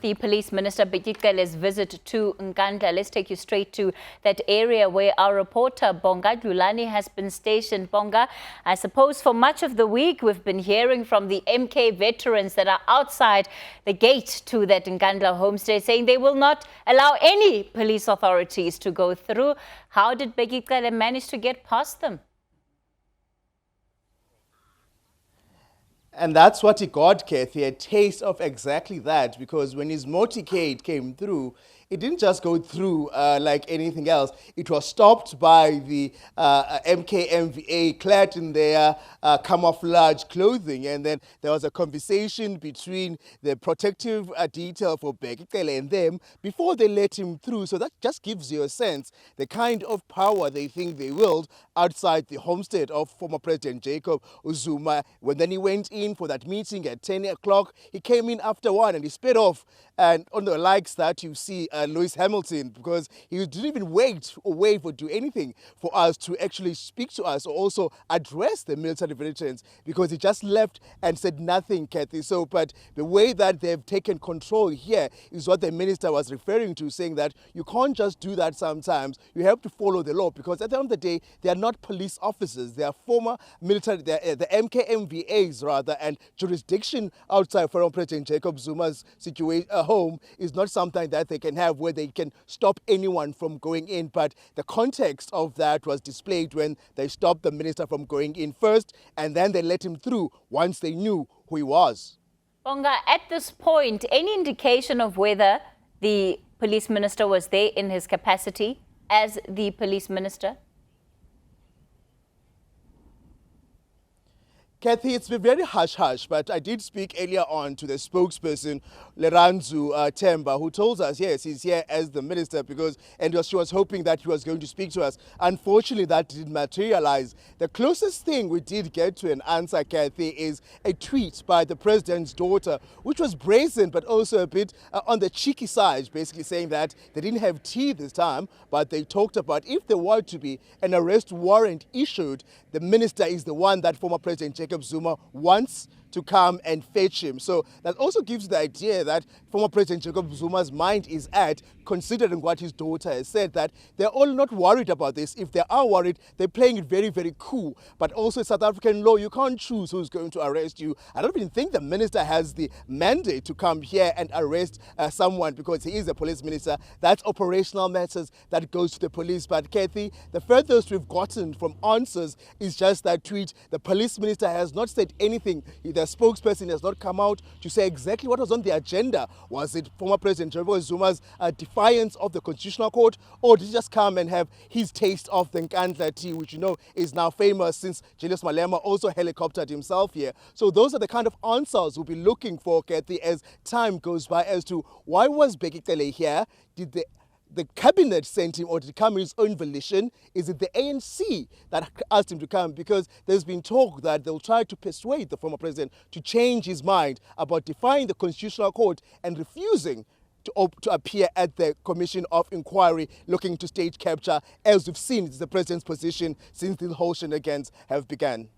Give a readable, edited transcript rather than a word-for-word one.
The Police Minister Bheki Cele's visit to Nkandla. Let's take you straight to that area where our reporter Bonga Dulane has been stationed. Bonga, I suppose for much of the week we've been hearing from the MK veterans that are outside the gate to that Nkandla homestay saying they will not allow any police authorities to go through. How did Bheki Cele manage to get past them? And that's what he got, Kathy, a taste of exactly that, because when his motorcade came through, it didn't just go through like anything else. It was stopped by the MKMVA clad in their camouflage clothing. And then there was a conversation between the protective detail for Bheki Cele and them before they let him through. So that just gives you a sense, the kind of power they think they wield outside the homestead of former President Jacob Zuma. When then he went in for that meeting at 10 o'clock, he came in after 1 and he sped off. And on the likes that you see Lewis Hamilton, because he didn't even wait or do anything for us to actually speak to us or also address the military veterans, because he just left and said nothing, Kathy. So, but the way that they've taken control here is what the minister was referring to, saying that you can't just do that sometimes. You have to follow the law, because at the end of the day, they are not police officers. They are former military, the MKMVAs rather, and jurisdiction outside former President Jacob Zuma's home is not something that they can have where they can stop anyone from going in. But the context of that was displayed when they stopped the minister from going in first, and then they let him through once they knew who he was. Bonga, at this point, any indication of whether the police minister was there in his capacity as the police minister? Kathy, it's been very hush-hush, but I did speak earlier on to the spokesperson, Leranzu Temba, who told us, yes, he's here as the minister she was hoping that he was going to speak to us. Unfortunately, that didn't materialize. The closest thing we did get to an answer, Kathy, is a tweet by the president's daughter, which was brazen, but also a bit on the cheeky side, basically saying that they didn't have tea this time, but they talked about if there were to be an arrest warrant issued, the minister is the one that former President Jacob Zuma wants to come and fetch him. So that also gives the idea that former President Jacob Zuma's mind is at, considering what his daughter has said, that they're all not worried about this. If they are worried, they're playing it very, very cool. But also South African law, you can't choose who's going to arrest you. I don't even think the minister has the mandate to come here and arrest someone, because he is a police minister. That's operational matters that goes to the police. But Kathy, the furthest we've gotten from answers is just that tweet. The police minister has not said anything. The spokesperson has not come out to say exactly what was on the agenda. Was it former President Jacob Zuma's defiance of the Constitutional Court, or did he just come and have his taste of the Nkandla tea, which you know is now famous since Julius Malema also helicoptered himself here? So those are the kind of answers we'll be looking for, Kathy, as time goes by, as to why was Bheki Cele here? Did the cabinet sent him, or did he come in his own volition? Is it the ANC that asked him to come? Because there's been talk that they'll try to persuade the former president to change his mind about defying the Constitutional Court and refusing to appear at the Commission of Inquiry looking to state capture, as we've seen is the president's position since the whole shenanigans have begun.